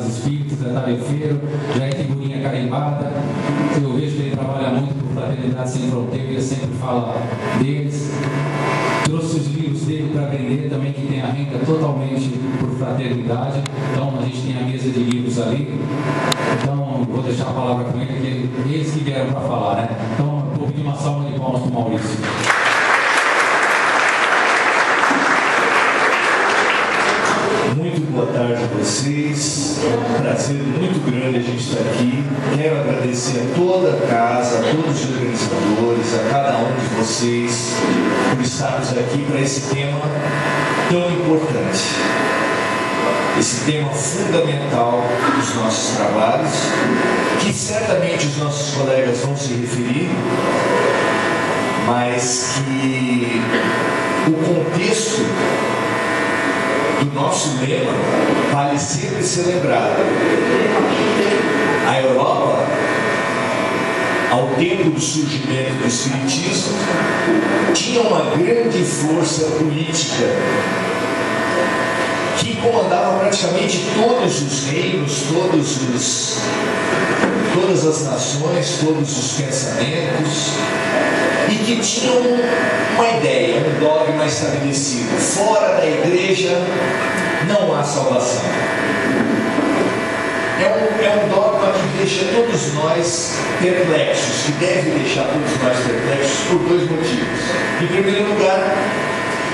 Espíritos, é tarefeiro, já é figurinha carimbada. Eu vejo que ele trabalha muito por Fraternidade Sem Fronteiras, sempre fala deles. Trouxe os livros dele para vender também, que tem a renda totalmente por fraternidade. Então a gente tem a mesa de livros ali. Então vou deixar a palavra com ele, que eles que vieram para falar, né? Então vou pedir uma salva de palmas para o Maurício. Muito boa tarde a vocês, é um prazer muito grande a gente estar aqui. Quero agradecer a toda a casa, a todos os organizadores, a cada um de vocês por estarmos aqui para esse tema tão importante, esse tema fundamental dos nossos trabalhos, que certamente os nossos colegas vão se referir, mas que o contexto do nosso lema vale sempre ser lembrado. A Europa, ao tempo do surgimento do Espiritismo, tinha uma grande força política que comandava praticamente todos os reinos, todas as nações, todos os pensamentos, e que tinham uma ideia, um dogma estabelecido: fora da igreja não há salvação. É um dogma que deixa todos nós perplexos, que deve deixar todos nós perplexos por dois motivos. Em primeiro lugar,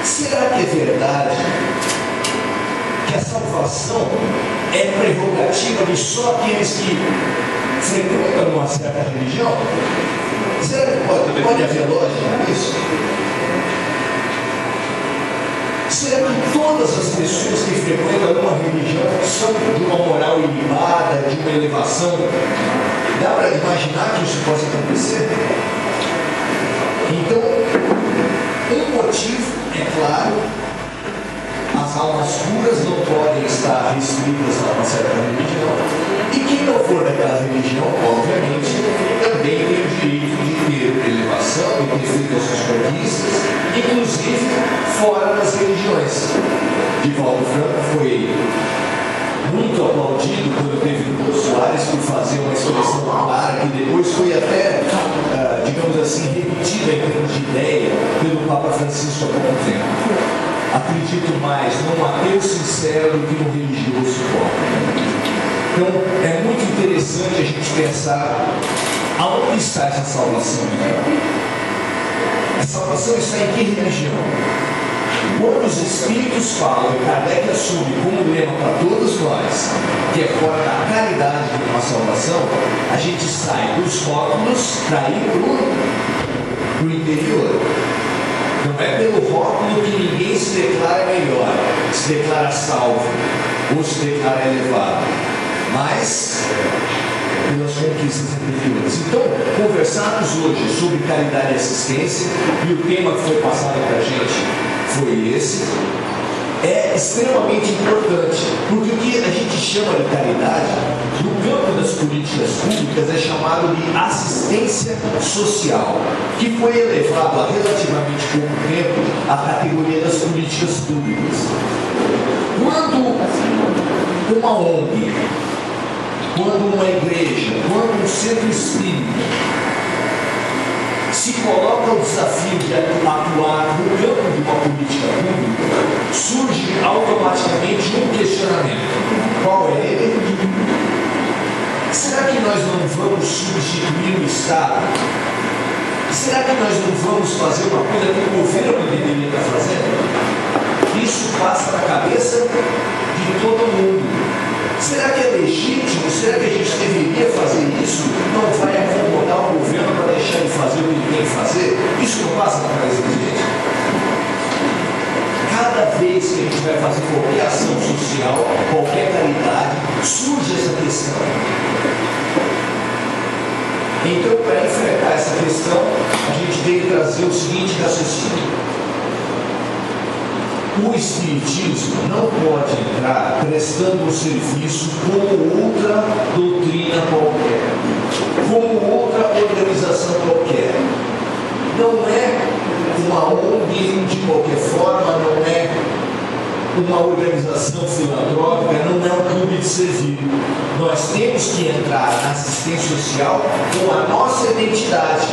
será que é verdade que a salvação é prerrogativa de só aqueles que frequentam uma certa religião? Será que pode haver lógica nisso? Será que todas as pessoas que frequentam uma religião são de uma moral ilibada, de uma elevação? Dá para imaginar que isso possa acontecer? Então, um motivo, é claro, as almas puras não podem estar restritas a uma certa religião, e quem não for daquela religião, obviamente, também tem o direito de ter elevação, de ter feito as suas conquistas, inclusive fora das religiões. Divaldo Franco foi muito aplaudido quando teve o Jô Soares por fazer uma expressão clara, que depois foi até, digamos assim, repetida em termos de ideia pelo Papa Francisco há pouco tempo. Acredito mais num ateu sincero do que num religioso pobre. Então, é muito interessante a gente pensar aonde está essa salvação. A salvação está em que religião? Quando os Espíritos falam, e Kardec assume como lema para todos nós, que é fora da caridade de uma salvação, a gente sai dos rótulos para ir para o interior. Não é pelo rótulo que ninguém se declara melhor, se declara salvo ou se declara elevado, mas pelas conquistas anteriores. Então, conversarmos hoje sobre caridade e assistência, e o tema que foi passado para a gente foi esse, é extremamente importante, porque o que a gente chama de caridade, no campo das políticas públicas, é chamado de assistência social, que foi elevado há relativamente pouco tempo à categoria das políticas públicas. Quando uma ONG, quando uma igreja, quando um centro espírita se coloca o desafio de atuar no campo de uma política pública, surge automaticamente um questionamento. Qual é ele? Será que nós não vamos substituir o Estado? Será que nós não vamos fazer uma coisa que o governo deveria estar fazendo? Isso passa na cabeça de todo mundo. Será que é legítimo? Será que a gente deveria fazer isso? Não vai acomodar o governo para deixar ele fazer o que ele tem que fazer? Isso não passa na cabeça da gente? Cada vez que a gente vai fazer qualquer ação social, qualquer caridade, surge essa questão. Então, para enfrentar essa questão, a gente tem que trazer o seguinte raciocínio. O Espiritismo não pode entrar prestando um serviço como outra doutrina qualquer, como outra organização qualquer. Não é uma ONG de qualquer forma, não é uma organização filantrópica, não é um clube de servir. Nós temos que entrar na assistência social com a nossa identidade,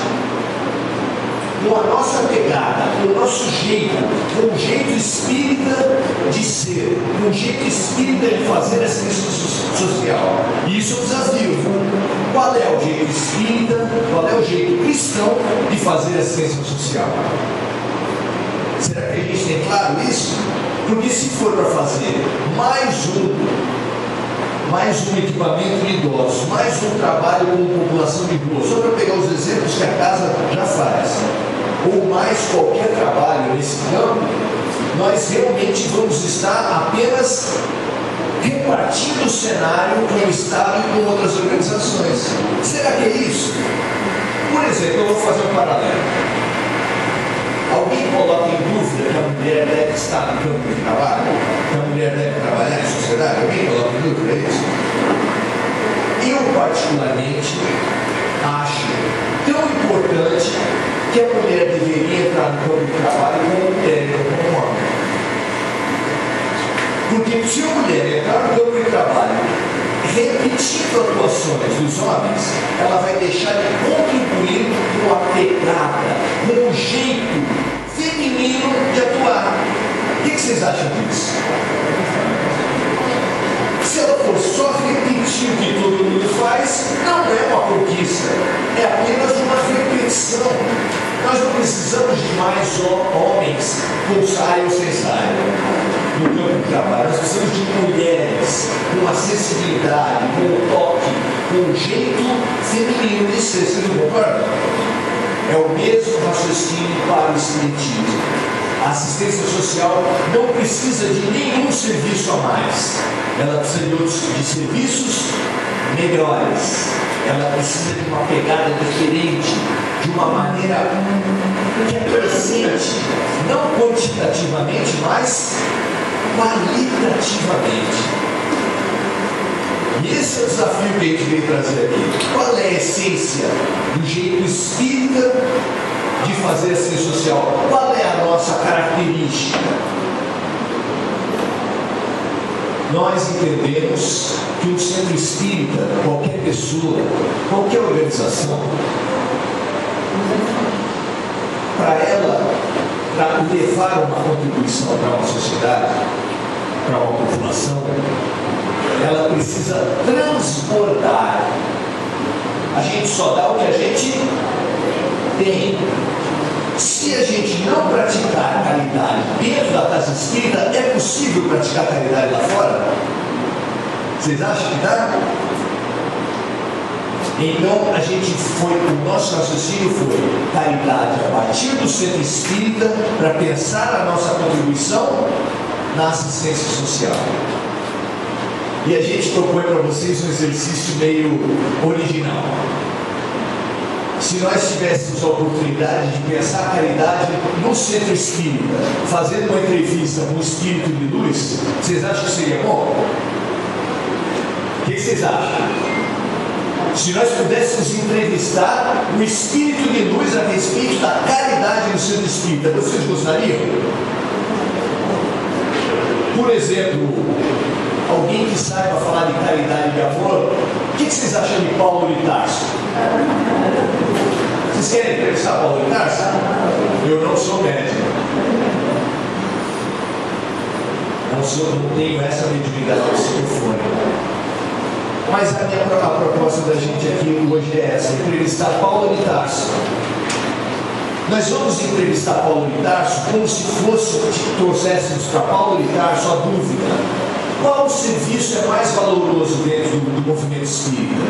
com a nossa pegada, com o nosso jeito, com o jeito espírita de ser, com o jeito espírita de fazer assistência social. E isso é um desafio. Qual é o jeito espírita, qual é o jeito cristão de fazer assistência social? Será que a gente tem claro isso? Porque se for para fazer mais um equipamento de idosos, mais um trabalho com população de rua, só para pegar os exemplos que a casa já faz, ou mais qualquer trabalho nesse campo, nós realmente vamos estar apenas repartindo o cenário com o Estado e com outras organizações. Será que é isso? Por exemplo, eu vou fazer um paralelo. Alguém coloca em dúvida que a mulher deve estar no campo de trabalho? Que a mulher deve trabalhar em sociedade? Alguém coloca em dúvida isso? Eu, particularmente, acho tão importante que a mulher deveria entrar no campo de trabalho como mulher, como homem. Porque se a mulher entrar no campo de trabalho repetindo atuações dos homens, ela vai deixar de contribuir com a pegada, com o jeito feminino de atuar. O que vocês acham disso? Se ela for só repetir o que todo mundo faz, não é uma conquista, é apenas uma repetição. Nós não precisamos de mais homens com saia ou sem saia no campo de trabalho. Nós precisamos de mulheres com a sensibilidade, com o toque, com o jeito feminino de ser. Vocês não concordam? É o mesmo raciocínio para o espiritismo. A assistência social não precisa de nenhum serviço a mais. Ela precisa de serviços melhores. Ela precisa de uma pegada diferente, de uma maneira que é presente, não quantitativamente, mas qualitativamente. E esse é o desafio que a gente veio trazer aqui. Qual é a essência do jeito espírita de fazer assistência social? Qual é a nossa característica? Nós entendemos que um centro espírita, qualquer pessoa, qualquer organização, para ela, para levar uma contribuição para uma sociedade, para uma população, ela precisa transbordar. A gente só dá o que a gente tem. Se a gente não praticar caridade dentro da casa espírita, é possível praticar caridade lá fora? Vocês acham que dá? Então o nosso raciocínio foi caridade a partir do centro espírita para pensar a nossa contribuição na assistência social. E a gente propõe para vocês um exercício meio original. Se nós tivéssemos a oportunidade de pensar a caridade no centro espírita, fazendo uma entrevista com o espírito de luz, vocês acham que seria bom? O que vocês acham? Se nós pudéssemos entrevistar o espírito de luz a respeito da caridade no centro espírita, vocês gostariam? Por exemplo, alguém que saiba falar de caridade e de amor, o que vocês acham de Paulo de Tarso? Vocês querem entrevistar Paulo de Tarso? Eu não sou médico. Não tenho essa mediunidade psicofônica. Mas a proposta da gente aqui hoje é essa: entrevistar Paulo de Tarso. Nós vamos entrevistar Paulo de Tarso como se trouxéssemos para Paulo de Tarso a dúvida: qual serviço é mais valoroso dentro do movimento espírita?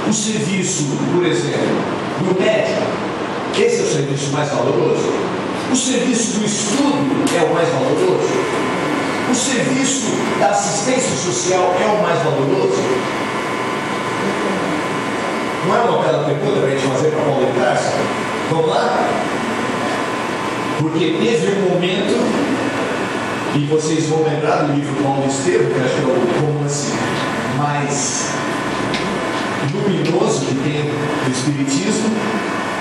O serviço, por exemplo, do médico, esse é o serviço mais valoroso? O serviço do estudo é o mais valoroso? O serviço da assistência social é o mais valoroso? Não é uma bela pergunta para a gente fazer para Paulo de Tarso? Vamos lá? Porque teve um momento, e vocês vão lembrar do livro Paulo Estevam, que acho que é o romance mais luminoso que tem do Espiritismo,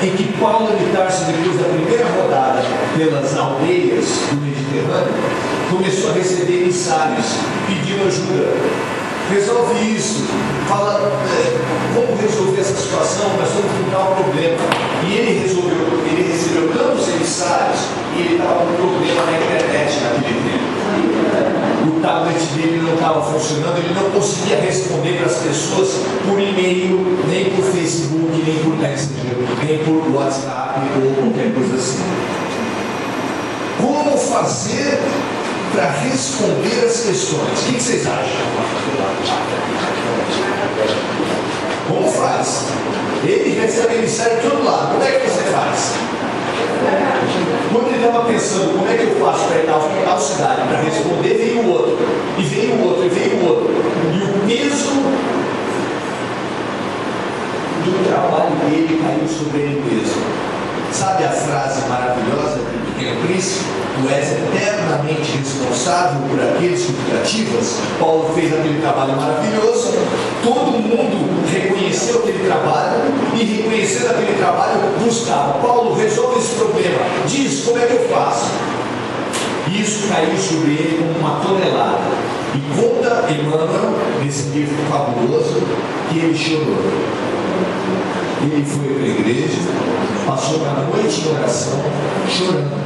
em que Paulo de Tarso, depois da primeira rodada pelas aldeias do Mediterrâneo, começou a receber emissários pedindo ajuda. Resolve isso, fala como resolver essa situação, nós estamos com tal problema. E ele recebeu tantos emissários e ele estava com um problema na internet naquele tempo. O tablet dele não estava funcionando, ele não conseguia responder para as pessoas por e-mail, nem por Facebook, nem por Messenger, nem por WhatsApp ou qualquer coisa assim. Como fazer para responder as questões? O que vocês acham? Como faz? Ele recebe emissário de todo lado. Como é que você faz? Quando ele estava pensando como é que eu faço para ir a tal cidade para responder, veio o outro, e veio o outro, e veio o outro. E o peso do trabalho dele caiu sobre ele mesmo. Sabe a frase maravilhosa do Pequeno Príncipe? Tu és eternamente responsável por aqueles que tu cativas. Paulo fez aquele trabalho maravilhoso, todo mundo reconheceu aquele trabalho e reconhecendo aquele trabalho buscava. Paulo, resolve esse problema, diz como é que eu faço. E isso caiu sobre ele como uma tonelada. E conta Emmanuel, nesse livro fabuloso, que ele chorou. Ele foi para a igreja, passou a noite em oração, chorando,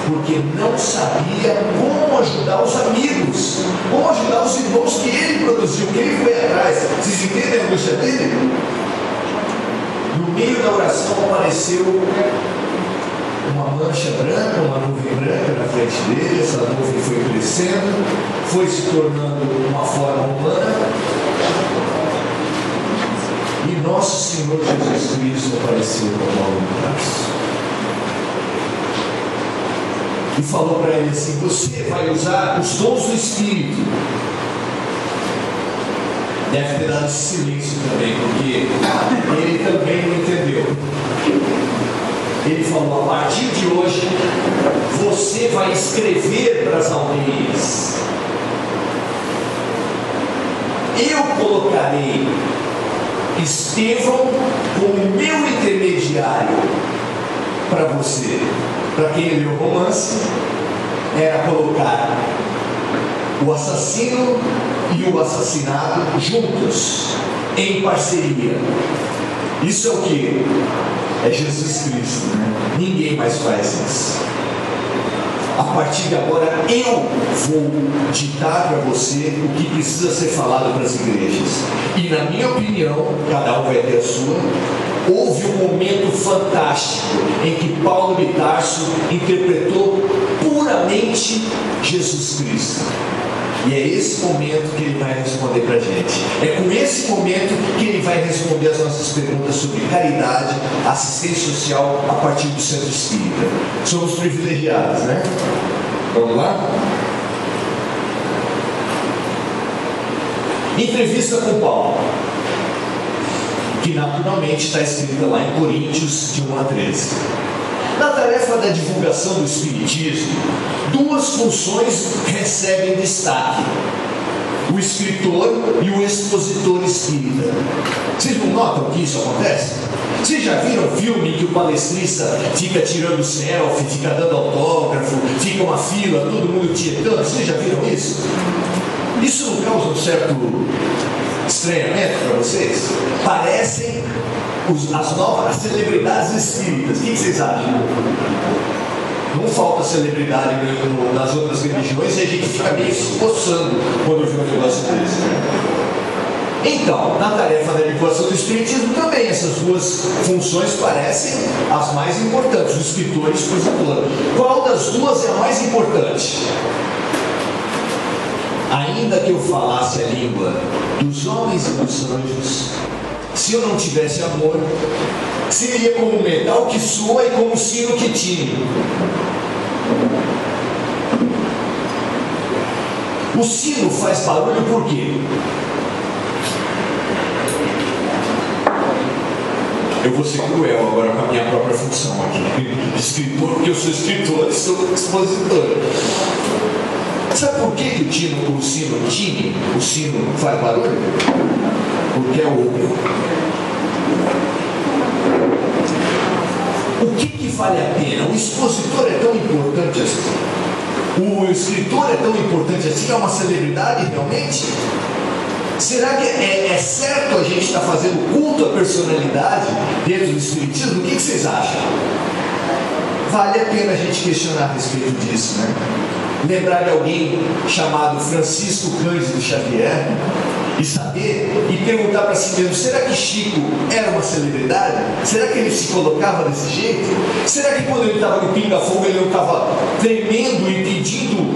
porque não sabia como ajudar os amigos, como ajudar os irmãos que ele produziu, que ele foi atrás. Vocês entendem a angústia dele? No meio da oração apareceu uma mancha branca, uma nuvem branca na frente dele. Essa nuvem foi crescendo, foi se tornando uma forma humana, e nosso Senhor Jesus Cristo apareceu para Paulo de Tarso e falou para ele assim: você vai usar os dons do Espírito. Deve ter dado silêncio também, porque ele também não entendeu. Ele falou: a partir de hoje você vai escrever para as aldeias. Eu colocarei Estevão como meu intermediário para você. Para quem leu o romance, era colocar o assassino e o assassinado juntos, em parceria. Isso é o que? É Jesus Cristo, né? Ninguém mais faz isso. A partir de agora eu vou ditar para você o que precisa ser falado para as igrejas. E na minha opinião, cada um vai ter a sua, houve um momento fantástico em que Paulo de Tarso interpretou puramente Jesus Cristo. E é esse momento que ele vai responder para a gente. É com esse momento que ele vai responder as nossas perguntas sobre caridade, assistência social a partir do Centro Espírita. Somos privilegiados, né? Vamos lá? Entrevista com Paulo, que naturalmente está escrita lá em Coríntios, de 1 a 13. Na tarefa da divulgação do Espiritismo, duas funções recebem destaque: o escritor e o expositor espírita. Vocês não notam que isso acontece? Vocês já viram filme em que o palestrista fica tirando selfie, fica dando autógrafo, fica uma fila, todo mundo tietando? Vocês já viram isso? Isso não causa um certo estranhamento para vocês? Parecem as novas celebridades espíritas. O que vocês acham? Não falta celebridade nas outras religiões e a gente fica meio se coçando quando vê um negócio desse. Então, na tarefa da divulgação do Espiritismo também essas duas funções parecem as mais importantes, o escritor e o expositor. Qual das duas é a mais importante? Ainda que eu falasse a língua dos homens e dos anjos, se eu não tivesse amor, seria como um metal que soa e como um sino que tine. O sino faz barulho por quê? Eu vou ser cruel agora com a minha própria função aqui de escritor, porque eu sou escritor e sou expositor. Sabe por que o sino tine? O sino faz barulho? Porque é oco. o que vale a pena? O expositor é tão importante assim? O escritor é tão importante assim? É uma celebridade realmente? Será que é certo a gente estar fazendo culto à personalidade dentro do Espiritismo? O que vocês acham? Vale a pena a gente questionar a respeito disso, né? Lembrar de alguém chamado Francisco Cândido Xavier e saber e perguntar para si mesmo: será que Chico era uma celebridade? Será que ele se colocava desse jeito? Será que quando ele estava no pinga-fogo ele não estava tremendo e pedindo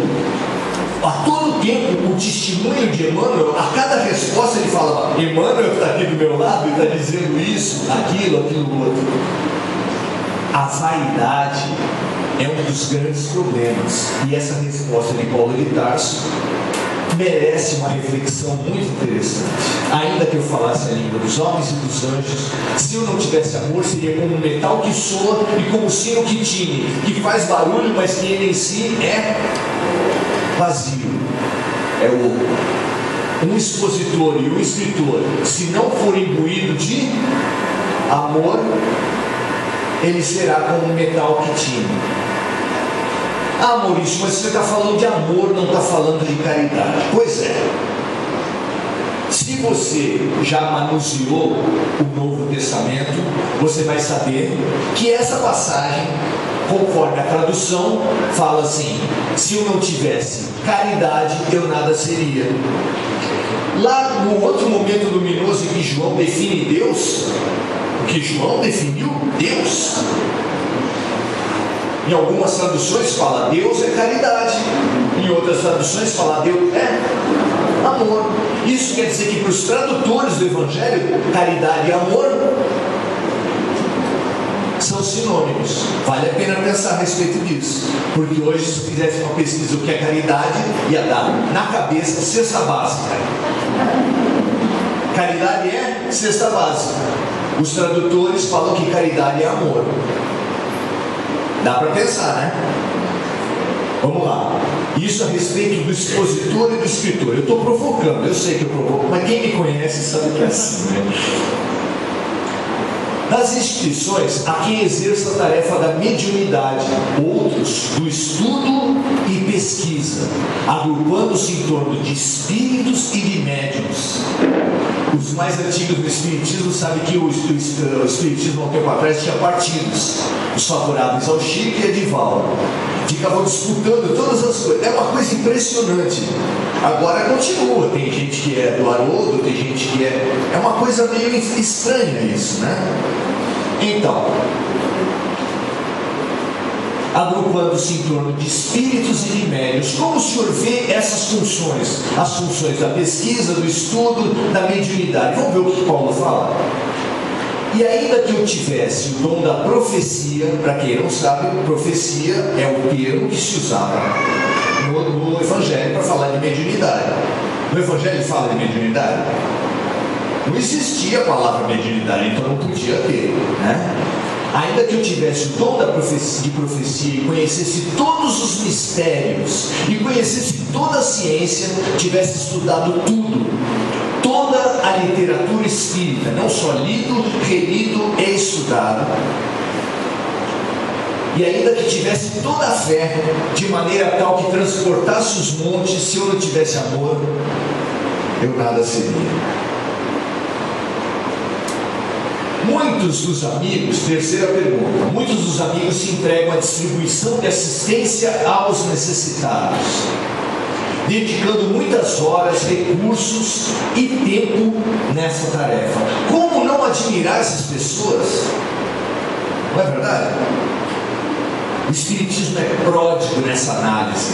a todo tempo o testemunho de Emmanuel? A cada resposta ele falava: Emmanuel está aqui do meu lado e está dizendo isso, aquilo outro. A vaidade é um dos grandes problemas, e essa resposta de Paulo de Tarso merece uma reflexão muito interessante. Ainda que eu falasse a língua dos homens e dos anjos, se eu não tivesse amor, seria como um metal que soa e como um sino que tine, que faz barulho, mas que ele em si é vazio, é oco. Um expositor e um escritor, se não for imbuído de amor, ele será como um metal que tine. Ah, Maurício, mas você está falando de amor, não está falando de caridade. Pois é. Se você já manuseou o Novo Testamento, você vai saber que essa passagem, conforme a tradução, fala assim: se eu não tivesse caridade, eu nada seria. Lá no outro momento luminoso em que João define Deus, o que João definiu Deus, em algumas traduções fala Deus é caridade, em outras traduções fala Deus é amor. Isso quer dizer que para os tradutores do Evangelho, caridade e amor são sinônimos. Vale a pena pensar a respeito disso, porque hoje, se fizesse uma pesquisa o que é caridade, ia dar na cabeça cesta básica. Caridade é cesta básica. Os tradutores falam que caridade é amor. Dá para pensar, né? Vamos lá. Isso a respeito do expositor e do escritor. Eu estou provocando, eu sei que eu provoco, mas quem me conhece sabe que é assim, né? Nas instituições, há quem exerça a tarefa da mediunidade, outros do estudo e pesquisa, agrupando-se em torno de espíritos e de médiuns. Os mais antigos do Espiritismo sabem que o Espiritismo, há um tempo atrás, tinha partidos, os favoráveis ao Chico e a Divaldo. Ficavam disputando todas as coisas. É uma coisa impressionante. Agora continua, tem gente que é do Haroldo, tem gente que é... É uma coisa meio estranha isso, né? Então, agrupando-se em torno de espíritos e de médiuns, como o senhor vê essas funções? As funções da pesquisa, do estudo, da mediunidade. Vamos ver o que Paulo fala? E ainda que eu tivesse o dom da profecia, para quem não sabe, profecia é o termo que se usava no Evangelho para falar de mediunidade. No Evangelho fala de mediunidade? Não existia a palavra mediunidade, então não podia ter, né? Ainda que eu tivesse o dom da profecia e conhecesse todos os mistérios e conhecesse toda a ciência, tivesse estudado tudo, toda a literatura espírita, não só lido, relido e estudado, e ainda que tivesse toda a fé, de maneira tal que transportasse os montes, se eu não tivesse amor, eu nada seria. Muitos dos amigos, terceira pergunta, muitos dos amigos se entregam à distribuição de assistência aos necessitados, dedicando muitas horas, recursos e tempo nessa tarefa. Como não admirar essas pessoas? Não é verdade? O Espiritismo é pródigo nessa análise.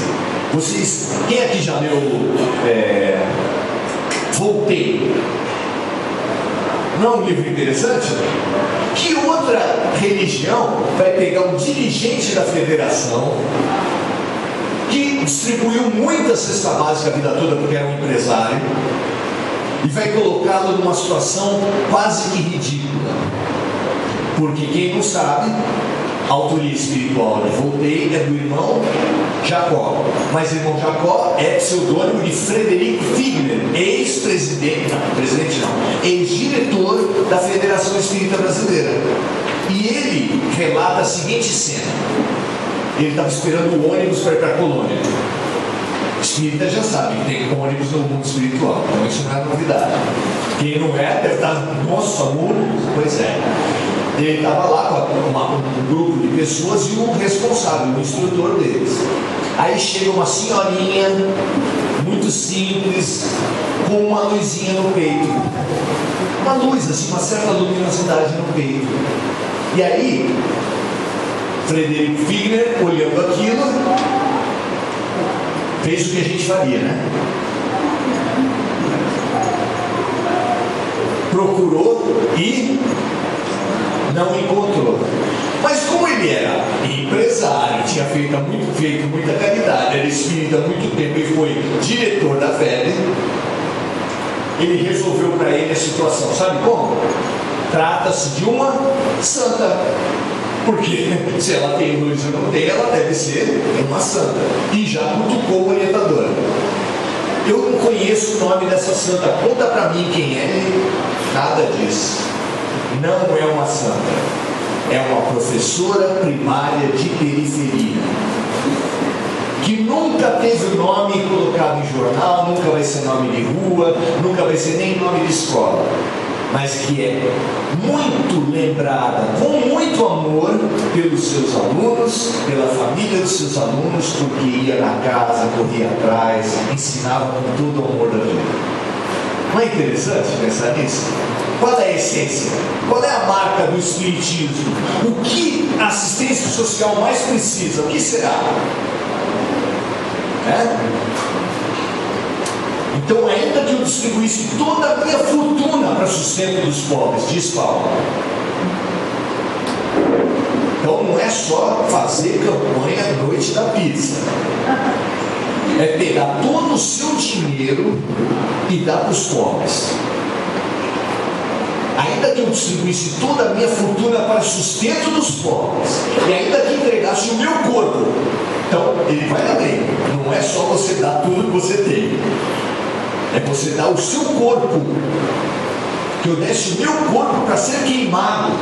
Vocês, quem aqui já leu Voltaire? Não é um livro interessante? Que outra religião vai pegar um dirigente da federação que distribuiu muita cesta básica a vida toda porque era um empresário e vai colocá-lo numa situação quase que ridícula? Porque quem não sabe, a autoria espiritual de Voltaire é do irmão Jacó, mas o irmão Jacó é pseudônimo de Frederico Figner, ex-presidente, ex-diretor da Federação Espírita Brasileira. E ele relata a seguinte cena: ele estava esperando o ônibus para ir para a colônia. Espírita já sabe que tem ônibus no mundo espiritual, então isso não é novidade. Quem não é, deve estar, nossa, ônibus, pois é. Ele estava lá com um grupo de pessoas e um responsável, o instrutor deles. Aí chega uma senhorinha, muito simples, com uma luzinha no peito. Uma luz, assim, uma certa luminosidade no peito. E aí, Frederico Figner, olhando aquilo, fez o que a gente faria, né? Procurou e não encontrou. Mas como ele era empresário, tinha feito muita caridade, era espírita há muito tempo e foi diretor da FEB, ele resolveu para ele a situação. Sabe como? Trata-se de uma santa. Porque se ela tem luz ou não tem, ela deve ser uma santa. E já cutucou o orientador. Eu não conheço o nome dessa santa. Conta para mim quem é. Nada disso. Não é uma santa. É uma professora primária de periferia, que nunca teve o nome colocado em jornal, nunca vai ser nome de rua, nunca vai ser nem nome de escola, mas que é muito lembrada, com muito amor, pelos seus alunos, pela família dos seus alunos, porque ia na casa, corria atrás, ensinava com todo o amor da vida. Não é interessante pensar nisso? Qual é a essência? Qual é a marca do espiritismo? O que a assistência social mais precisa? O que será? Então, ainda que eu distribuísse toda a minha fortuna para sustento dos pobres, diz Paulo. Então, não é só fazer campanha à noite da pizza. É pegar todo o seu dinheiro e dar para os pobres. Ainda que eu distribuísse toda a minha fortuna para sustento dos pobres, e ainda que entregasse o meu corpo, então ele vai além. Não é só você dar tudo que você tem, é você dar o seu corpo. Que eu desse o meu corpo para ser queimado.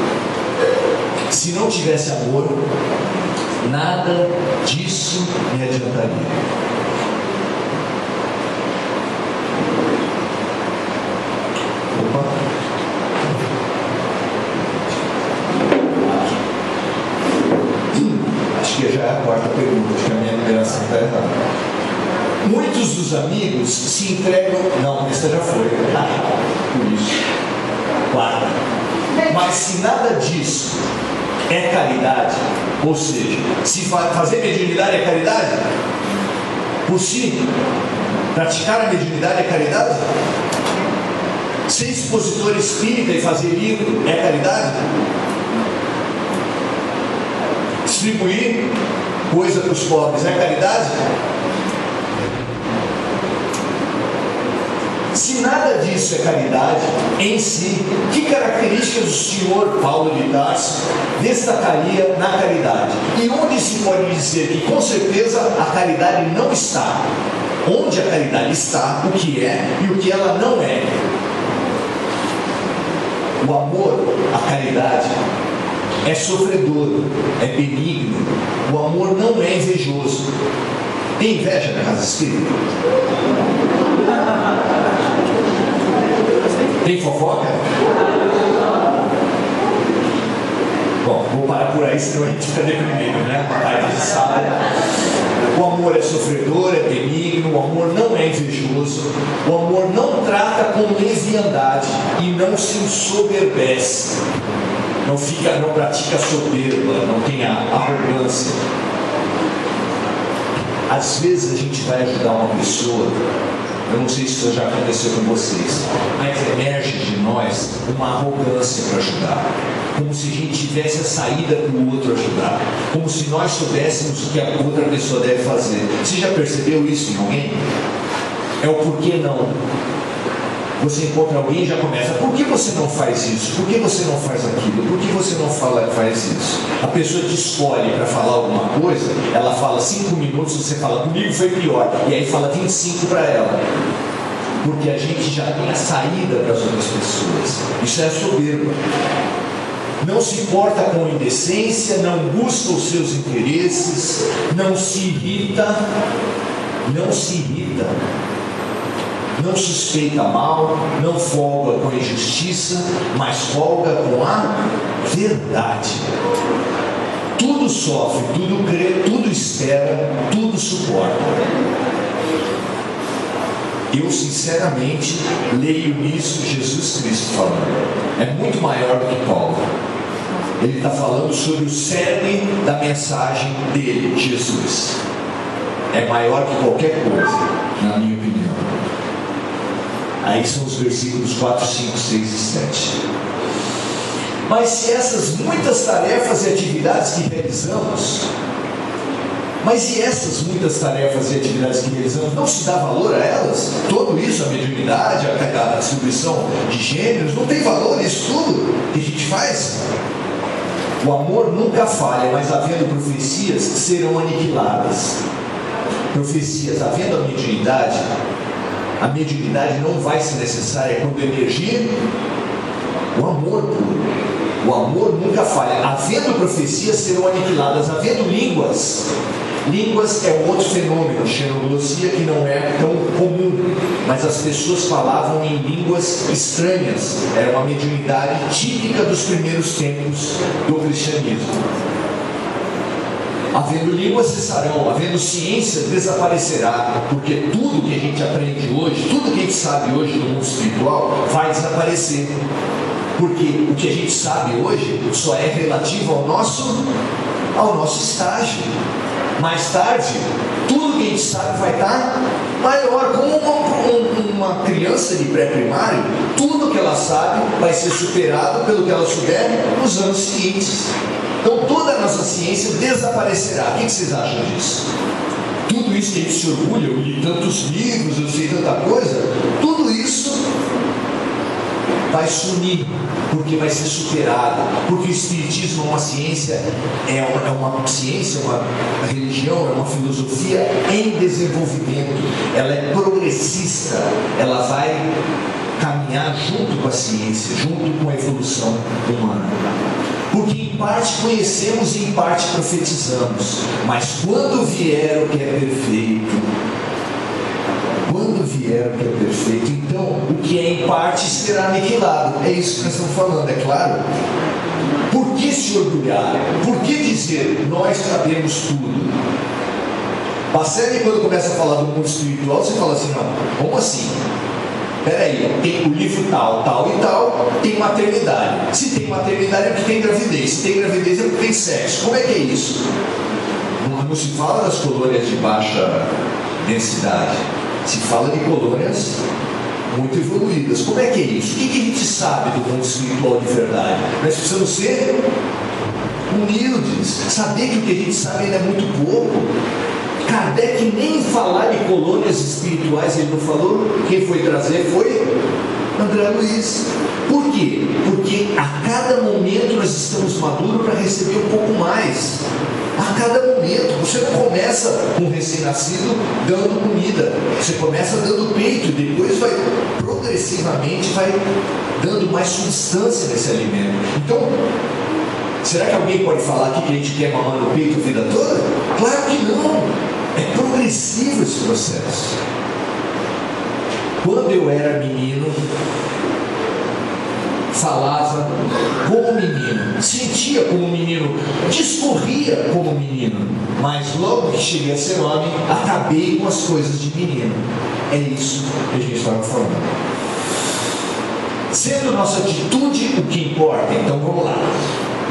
Se não tivesse amor, nada disso me adiantaria. Acho que já é a quarta pergunta, acho que a minha numeração está errada. Muitos dos amigos se entregam. Não, essa já foi. Por isso. Quarta. Mas se nada disso é caridade, ou seja, se fazer mediunidade é caridade, por si, praticar a mediunidade é caridade, ser expositor espírita e fazer livro é caridade, distribuir coisa para os pobres é caridade? Se nada disso é caridade em si, que características o senhor Paulo de Tarso destacaria na caridade? E onde se pode dizer que com certeza a caridade não está? Onde a caridade está, o que é e o que ela não é? O amor, a caridade, é sofredor, é benigno. O amor não é invejoso. Tem inveja na casa espírita? Tem fofoca? Bom, vou parar por aí, senão a gente fica deprimido, né? Aí a gente sabe. O amor é sofredor, é benigno, o amor não é invejoso, o amor não trata com leviandade e não se ensoberbece. Não pratica soberba, não tem a arrogância. Às vezes a gente vai ajudar uma pessoa, eu não sei se isso já aconteceu com vocês, mas emerge de nós uma arrogância para ajudar, como se a gente tivesse a saída para o outro ajudar, como se nós soubéssemos o que a outra pessoa deve fazer. Você já percebeu isso em alguém? É o porquê não. Você encontra alguém e já começa: por que você não faz isso? Por que você não faz aquilo? Por que você não faz isso? A pessoa te escolhe para falar alguma coisa, ela fala 5 minutos, você fala: comigo foi pior, e aí fala 25 para ela, porque a gente já tem a saída para as outras pessoas. Isso é soberba. não se porta com indecência, não busca os seus interesses, não se irrita, não suspeita mal, não folga com a injustiça, mas folga com a verdade. Tudo sofre, tudo crê, tudo espera, tudo suporta. Eu sinceramente leio nisso Jesus Cristo falando. É muito maior do que Paulo. Ele está falando sobre o cerne da mensagem dele, Jesus. É maior que qualquer coisa, na minha opinião. Aí são os versículos 4, 5, 6 e 7. Mas se essas muitas tarefas e atividades que realizamos, não se dá valor a elas? Tudo isso, a mediunidade, a distribuição de gêneros, não tem valor isso tudo que a gente faz? O amor nunca falha, mas havendo profecias, serão aniquiladas. Profecias, havendo a mediunidade não vai ser necessária quando emergir o amor puro. O amor nunca falha. Havendo profecias, serão aniquiladas. Havendo línguas é um outro fenômeno, xenoglossia, que não é tão comum, mas as pessoas falavam em línguas estranhas. Era uma mediunidade típica dos primeiros tempos do cristianismo. Havendo línguas cessarão, havendo ciência desaparecerá, porque tudo que a gente aprende hoje, tudo que a gente sabe hoje no mundo espiritual vai desaparecer. Porque o que a gente sabe hoje só é relativo ao nosso estágio. Mais tarde, tudo que a gente sabe vai estar maior. Como uma criança de pré-primário, tudo que ela sabe vai ser superado pelo que ela souber nos anos seguintes. Então toda a nossa ciência desaparecerá. O que vocês acham disso? Tudo isso que a gente se orgulha, eu li tantos livros, eu sei tanta coisa, tudo isso vai sumir, porque vai ser superado, porque o Espiritismo é uma ciência, uma religião, é uma filosofia em desenvolvimento, ela é progressista, ela vai caminhar junto com a ciência, junto com a evolução humana. Porque em parte conhecemos e em parte profetizamos, mas quando vier o que é perfeito, então o que é em parte será aniquilado. É isso que nós estamos falando, é claro. Por que se orgulhar? Por que dizer nós sabemos tudo? Bacene, quando começa a falar do mundo espiritual, você fala assim, não, como assim? Peraí, tem o livro tal e tal, tem maternidade. Se tem maternidade é porque tem gravidez. Se tem gravidez é porque tem sexo. Como é que é isso? Não se fala das colônias de baixa densidade. Se fala de colônias muito evoluídas. Como é que é isso? O que a gente sabe do mundo espiritual de verdade? Nós precisamos ser humildes. Saber que o que a gente sabe ainda é muito pouco. Kardec nem falar de colônias espirituais ele não falou. Quem foi trazer foi André Luiz. Por quê? Porque a cada momento nós estamos maduros para receber um pouco mais. A cada momento. Você não começa com um recém-nascido dando comida. Você começa dando peito e depois vai progressivamente dando mais substância nesse alimento. Então, será que alguém pode falar aqui que a gente quer mamar no peito a vida toda? Claro que não. É progressivo esse processo. Quando eu era menino, falava como menino, sentia como menino, discorria como menino, mas logo que cheguei a ser homem, acabei com as coisas de menino. É isso que a gente estava falando. Sendo nossa atitude o que importa, então vamos lá.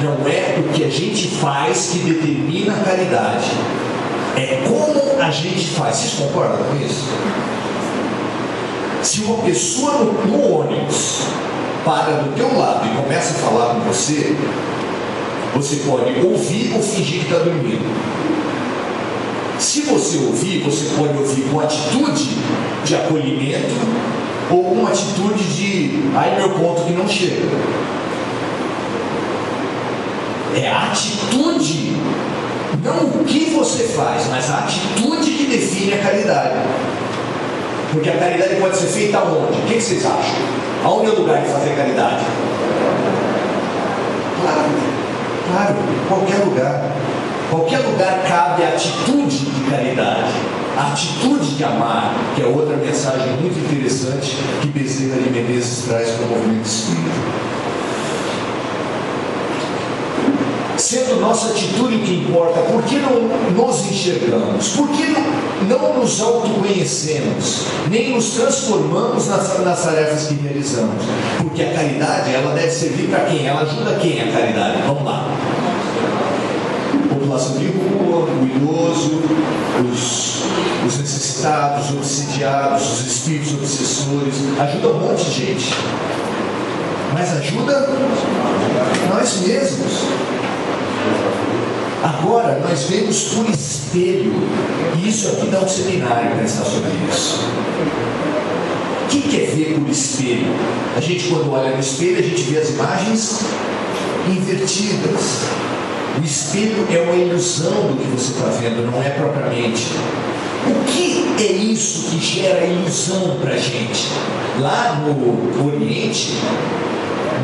Não é o que a gente faz que determina a caridade, é como a gente faz. Vocês concordam com isso? Se uma pessoa no ônibus para do teu lado e começa a falar com você, você pode ouvir ou fingir que está dormindo. Se você ouvir, você pode ouvir com atitude de acolhimento ou com atitude de ai meu ponto que não chega. É a atitude, não o que você faz, mas a atitude que define a caridade. Porque a caridade pode ser feita aonde? O que vocês acham? Aonde é o lugar de fazer caridade? Claro, qualquer lugar. Qualquer lugar cabe a atitude de caridade, a atitude de amar, que é outra mensagem muito interessante que Bezerra de Menezes traz para o movimento espírita. Sendo nossa atitude o que importa, por que não nos enxergamos? Por que não nos autoconhecemos? Nem nos transformamos nas tarefas que realizamos? Porque a caridade, ela deve servir para quem? Ela ajuda quem a caridade? Vamos lá. População de rua, o idoso, os necessitados, os obsidiados, os espíritos obsessores, ajuda um monte de gente. Mas ajuda nós mesmos. Agora nós vemos por espelho, e isso aqui dá um seminário para pensar sobre isso. O que é ver por espelho? A gente, quando olha no espelho, a gente vê as imagens invertidas. O espelho é uma ilusão do que você está vendo, não é propriamente. O que é isso que gera ilusão para a gente? Lá no Oriente,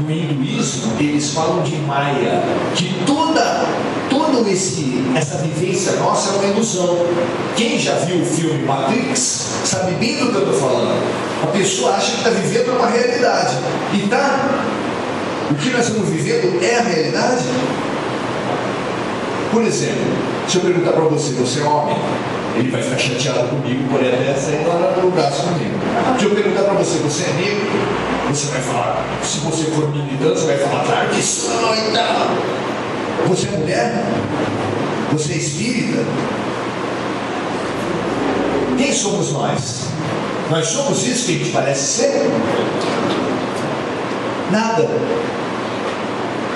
no hinduísmo, eles falam de Maya, que toda essa vivência nossa é uma ilusão. Quem já viu o filme Matrix sabe bem do que eu estou falando. A pessoa acha que está vivendo uma realidade. E tá? O que nós estamos vivendo é a realidade? Por exemplo, se eu perguntar para você, você é homem? Ele vai ficar chateado comigo, por até sair lá no braço comigo. Se eu perguntar para você, você é negro? Você vai falar, se você for militante, você vai falar, claro que sou, então. Você é mulher? Você é espírita? Quem somos nós? Nós somos isso que a gente parece ser? Nada.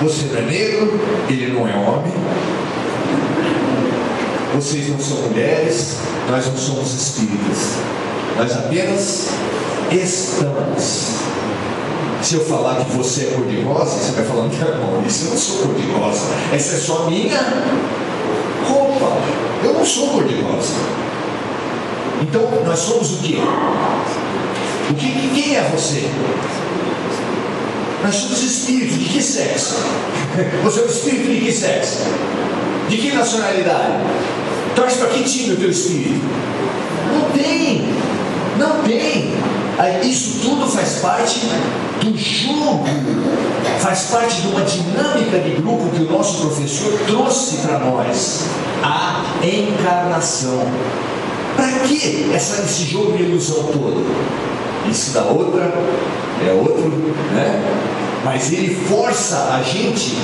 Você não é negro, ele não é homem. Vocês não são mulheres, nós não somos espíritas. Nós apenas estamos. Se eu falar que você é cor-de-rosa, você vai falar, não, isso eu não sou cor-de-rosa. Essa é só minha roupa. Eu não sou cor-de-rosa. Então, nós somos o quê? Quem é você? Nós somos espíritos. De que sexo? Você é um espírito de que sexo? De que nacionalidade? Torce para que time o teu espírito? Não tem. Isso tudo faz parte do jogo, faz parte de uma dinâmica de grupo que o nosso professor trouxe para nós. A encarnação. Para que esse jogo de ilusão todo? Isso da outra, é outro, né? Mas ele força a gente,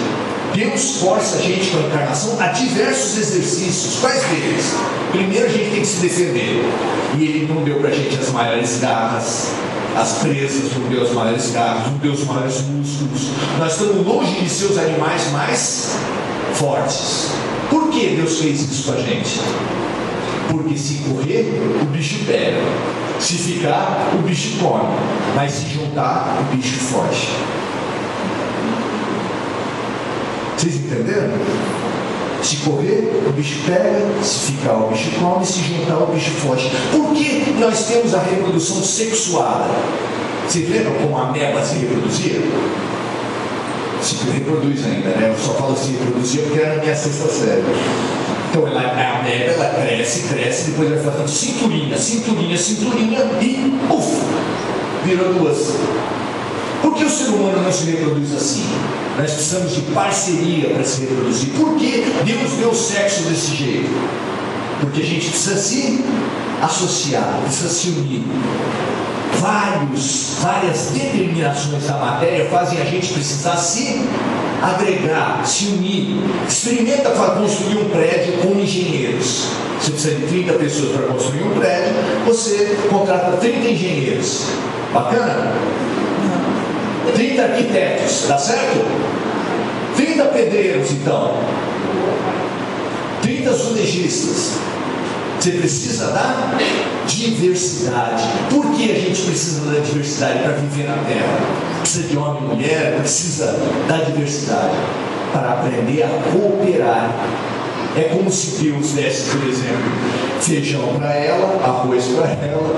Deus força a gente com a encarnação a diversos exercícios. Quais deles? Primeiro a gente tem que se defender. E ele não deu para a gente as maiores garras, as presas, não deu as maiores garras, não deu os maiores músculos. Nós estamos longe de ser os animais mais fortes. Por que Deus fez isso com a gente? Porque se correr, o bicho pega. Se ficar, o bicho come. Mas se juntar, o bicho foge. Vocês entenderam? Se correr, o bicho pega. Se ficar, o bicho come. Se juntar, o bicho foge. Por que nós temos a reprodução sexuada? Vocês lembram como a ameba se reproduzia? Se reproduz ainda, né? Eu só falo se reproduzia porque era na minha sexta série. Então a ameba, ela cresce, depois vai fazendo cinturinha e puf, virou duas. Por que o ser humano não se reproduz assim? Nós precisamos de parceria para se reproduzir. Por que Deus deu o sexo desse jeito? Porque a gente precisa se associar, precisa se unir. Várias determinações da matéria fazem a gente precisar se agregar, se unir. Experimenta para construir um prédio com engenheiros. Você precisa de 30 pessoas para construir um prédio, você contrata 30 engenheiros. Bacana? 30 arquitetos, dá certo? 30 pedreiros, então. 30 azulejistas. Você precisa da diversidade. Por que a gente precisa da diversidade para viver na Terra? Precisa de homem e mulher, precisa da diversidade para aprender a cooperar. É como se Deus desse, por exemplo, feijão para ela, arroz para ela,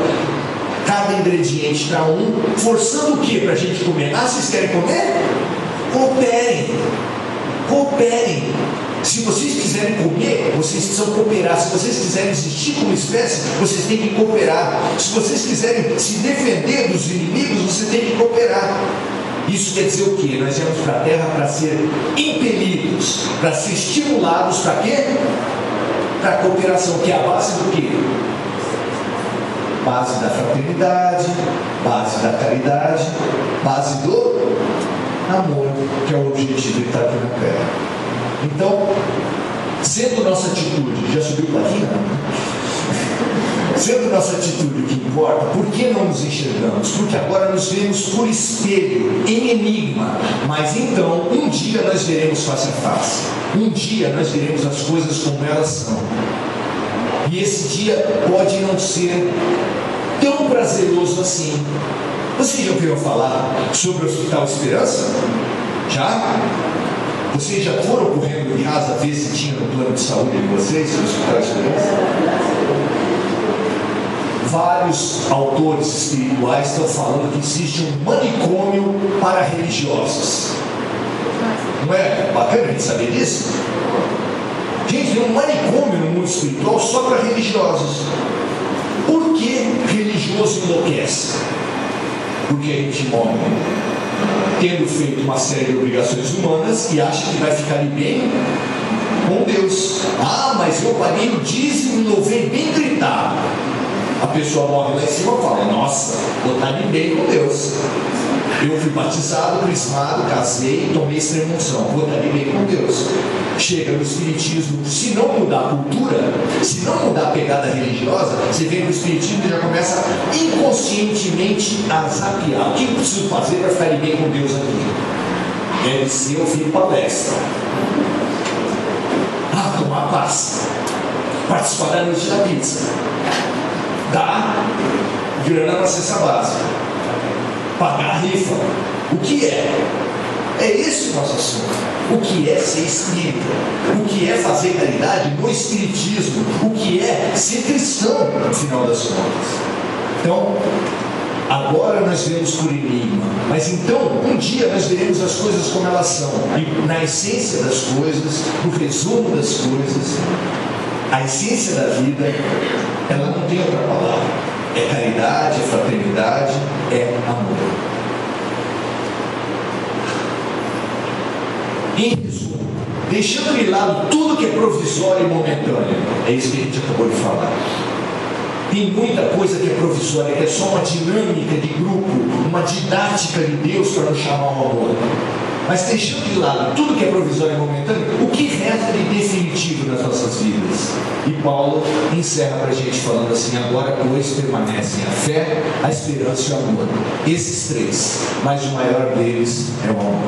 cada ingrediente para um, forçando o que para a gente comer? Ah, vocês querem comer? Cooperem. Cooperem. Se vocês quiserem comer, vocês precisam cooperar. Se vocês quiserem existir como espécie, vocês têm que cooperar. Se vocês quiserem se defender dos inimigos, vocês têm que cooperar. Isso quer dizer o quê? Nós viemos para a Terra para ser impelidos, para ser estimulados para quê? Para a cooperação, que é a base do quê? Base da fraternidade, base da caridade, base do amor, que é o objetivo de estar aqui na Terra. Então, sendo nossa atitude, já subiu para aqui? Sendo nossa atitude o que importa, por que não nos enxergamos? Porque agora nos vemos por espelho, em enigma, mas então, um dia nós veremos face a face, um dia nós veremos as coisas como elas são, e esse dia pode não ser tão prazeroso assim. Vocês já ouviram falar sobre o Hospital Esperança? Já? Vocês já foram correndo de casa ver se tinha no plano de saúde de vocês o Hospital Esperança? Vários autores espirituais estão falando que existe um manicômio para religiosos. Não é bacana a gente saber disso? Gente, tem um manicômio no mundo espiritual só para religiosos. Por que religioso enlouquece? Porque a gente morre tendo feito uma série de obrigações humanas e acha que vai ficar ali bem com Deus. Ah, mas eu paguei o dízimo e louvei bem gritado. A pessoa morre lá em cima e fala: nossa, vou estar ali bem com Deus. Eu fui batizado, crismado, casei, tomei extrema-unção, vou estar ali bem com Deus. Chega no Espiritismo, se não mudar a cultura, se não mudar a pegada religiosa, você vem no Espiritismo e já começa inconscientemente a zapear. O que eu preciso fazer para ficar bem com Deus aqui? Deve ser ouvir palestra, tomar paz, participar da noite da pizza, dar grana para cesta básica, pagar a rifa. O que é? É esse o nosso assunto. O que é ser espírita? O que é fazer caridade no espiritismo? O que é ser cristão, no final das contas? Então, agora nós vemos por enigma, mas então, um dia nós veremos as coisas como elas são, e na essência das coisas, no resumo das coisas, a essência da vida, ela não tem outra palavra. É caridade, é fraternidade, é amor. Em resumo, deixando de lado tudo que é provisório e momentâneo, é isso que a gente acabou de falar. Tem muita coisa que é provisória, que é só uma dinâmica de grupo, uma didática de Deus para nos chamar ao amor. Mas deixando de lado tudo que é provisório e momentâneo, o que resta de definitivo nas nossas vidas? E Paulo encerra para a gente falando assim: agora pois permanecem a fé, a esperança e o amor. Esses três, mas o maior deles é o amor.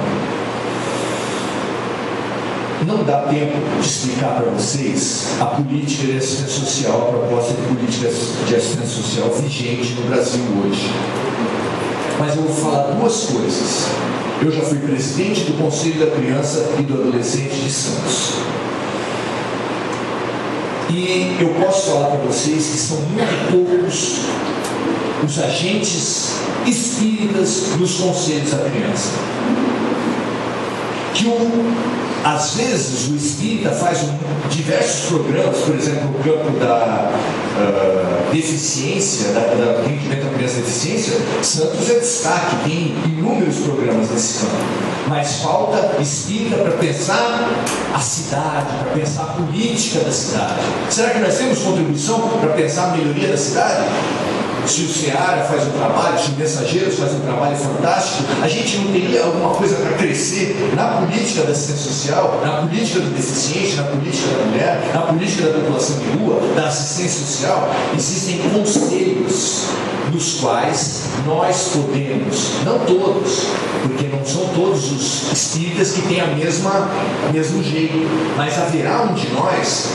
Não dá tempo de explicar para vocês a política de assistência social, a proposta de política de assistência social vigente no Brasil hoje. Mas eu vou falar duas coisas. Eu já fui presidente do Conselho da Criança e do Adolescente de Santos. E eu posso falar para vocês que são muito poucos os agentes espíritas nos conselhos da criança. Às vezes o espírita faz diversos programas, por exemplo, no campo da deficiência, da atendimento à criança deficiência. Santos é destaque, tem inúmeros programas nesse campo, mas falta espírita para pensar a cidade, para pensar a política da cidade. Será que nós temos contribuição para pensar a melhoria da cidade? Se o Seara faz um trabalho, se o Mensageiros faz um trabalho fantástico, a gente não teria alguma coisa para crescer na política da assistência social, na política do deficiente, na política da mulher, na política da população de rua, da assistência social? Existem conselhos nos quais nós podemos, não todos, porque não são todos os espíritas que têm o mesmo jeito, mas haverá um de nós,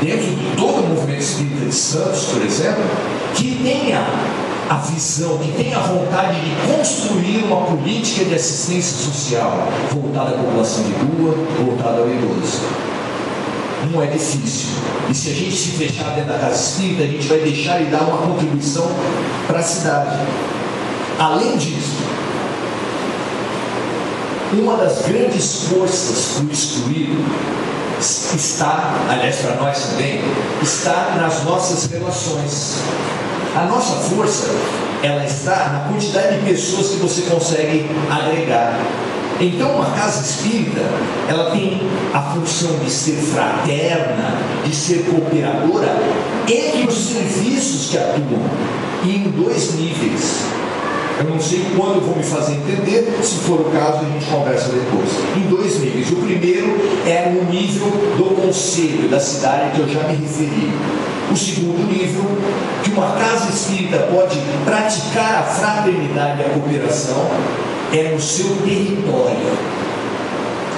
dentro de todo o movimento espírita de Santos, por exemplo, que tenha a visão, que tenha a vontade de construir uma política de assistência social voltada à população de rua, voltada ao idoso. Não é difícil. E se a gente se fechar dentro da casa espírita, a gente vai deixar de dar uma contribuição para a cidade. Além disso, uma das grandes forças do excluído está, aliás, para nós também, está nas nossas relações. A nossa força, ela está na quantidade de pessoas que você consegue agregar. Então, uma casa espírita, ela tem a função de ser fraterna, de ser cooperadora entre os serviços que atuam, e em 2 níveis. Eu não sei quando eu vou me fazer entender, se for o caso a gente conversa depois. Em 2 níveis. O primeiro é no nível do conselho da cidade, que eu já me referi. O segundo nível, que uma casa espírita pode praticar a fraternidade e a cooperação, é no seu território.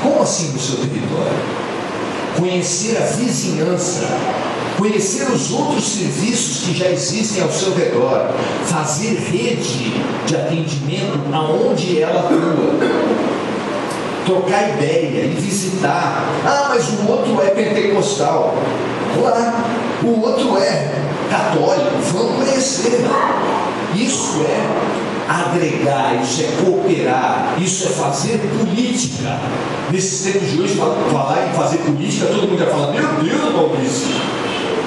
Como assim no seu território? Conhecer a vizinhança, conhecer os outros serviços que já existem ao seu redor, fazer rede de atendimento aonde ela atua, trocar ideia e visitar. Ah, mas o outro é pentecostal. Lá, o outro é católico. Vamos conhecer. Isso é agregar, isso é cooperar, isso é fazer política. Nesses tempos de hoje, falar em fazer política, todo mundo já fala: meu Deus, Maurício,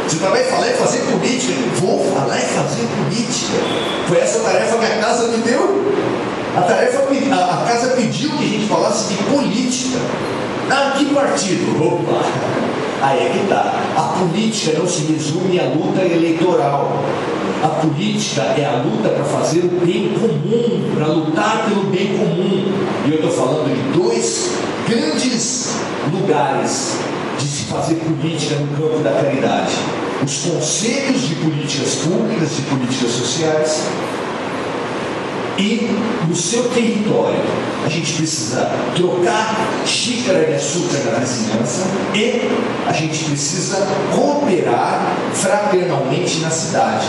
você vai falar em fazer política? Vou falar em fazer política. Foi essa tarefa que a casa me deu. A casa pediu que a gente falasse de política. Ah, que partido? Opa! Aí é que está. A política não se resume à luta eleitoral. A política é a luta para fazer o bem comum, para lutar pelo bem comum. E eu estou falando de 2 grandes lugares de se fazer política no campo da caridade: os conselhos de políticas públicas, de políticas sociais, e no seu território. A gente precisa trocar xícara de açúcar na vizinhança, e a gente precisa cooperar fraternalmente na cidade.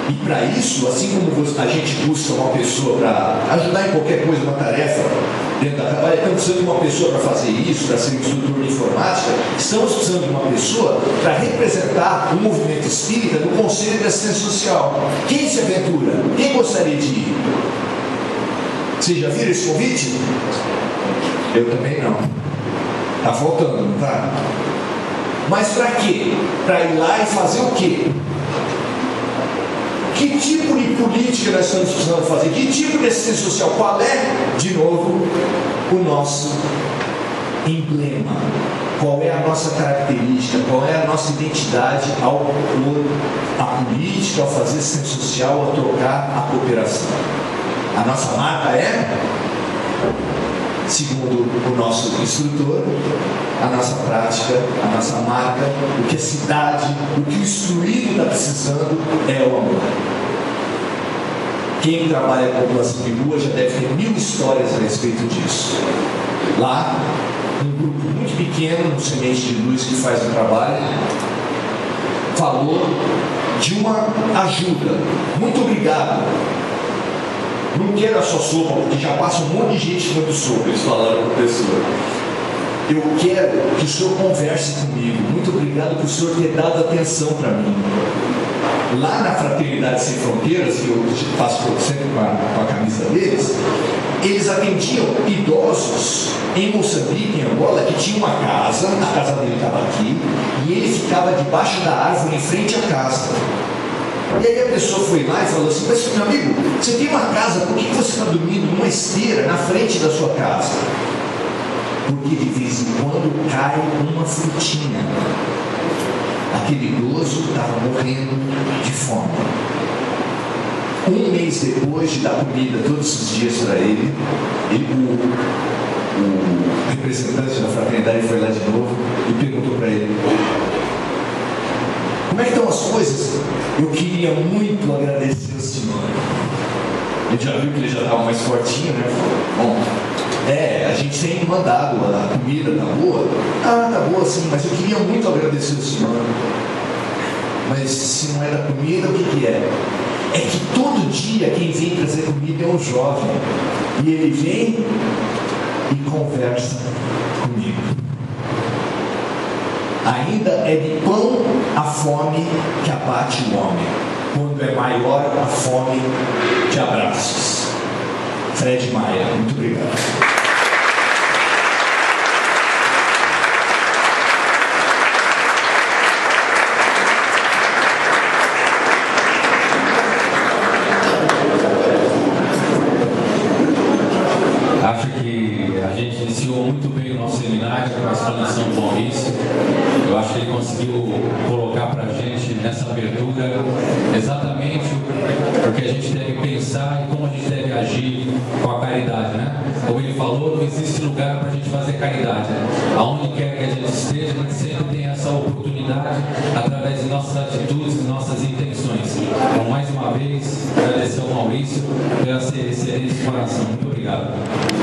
E para isso, assim como a gente busca uma pessoa para ajudar em qualquer coisa, uma tarefa dentro da trabalho, estamos precisando de uma pessoa para fazer isso, para ser instrutor de informática, estamos precisando de uma pessoa para representar o movimento espírita no Conselho de Assistência Social. Quem se aventura? Quem gostaria de ir? Vocês já viram esse convite? Eu também não. Está faltando, não está? Mas para quê? Para ir lá e fazer o quê? Que tipo de política nós estamos precisando fazer? Que tipo de assistência social? Qual é, de novo, o nosso emblema? Qual é a nossa característica? Qual é a nossa identidade ao propor a política, ao fazer assistência social, ao trocar a cooperação? A nossa marca é, segundo o nosso instrutor, a nossa prática, a nossa marca, o que a cidade, o que o excluído está precisando é o amor. Quem trabalha com população de rua já deve ter 1000 histórias a respeito disso. Lá, um grupo muito pequeno, no Semente de Luz, que faz o trabalho, falou de uma ajuda. Muito obrigado. Não quero a sua sopa, porque já passa um monte de gente dando sopa. Eles falaram para a pessoa: eu quero que o senhor converse comigo. Muito obrigado por o senhor ter dado atenção para mim. Lá na Fraternidade Sem Fronteiras, que eu faço sempre com a camisa deles, eles atendiam idosos em Moçambique, em Angola, que tinha uma casa, a casa dele estava aqui, e ele ficava debaixo da árvore em frente à casa. E aí a pessoa foi lá e falou assim: mas meu amigo, você tem uma casa, por que você está dormindo numa esteira na frente da sua casa? Porque de vez em quando cai uma frutinha. Aquele idoso estava morrendo de fome. Um mês depois de dar comida todos os dias para ele, o representante da fraternidade foi lá de novo e perguntou para ele: como é que estão as coisas? Eu queria muito agradecer o senhor. Ele já viu que ele já estava mais fortinho, né? Bom, a gente tem mandado a comida, tá boa? Ah, tá boa sim, mas eu queria muito agradecer o senhor. Mas se não é da comida, o que é? É que todo dia quem vem trazer comida é um jovem. E ele vem e conversa comigo. Ainda é de pão a fome que abate o homem, quando é maior a fome de abraços. Fred Maia. Muito obrigado. Acho que a gente iniciou muito bem o nosso seminário com a explanação do Maurício. Eu acho que ele conseguiu colocar para a gente nessa abertura exatamente o que a gente deve pensar e como a gente deve agir com a caridade, né? Como ele falou, não existe lugar para a gente fazer caridade, né? Aonde quer que a gente esteja, a gente sempre tem essa oportunidade através de nossas atitudes e nossas intenções. Então, mais uma vez, agradecer ao Maurício pela excelente explanação. Muito obrigado.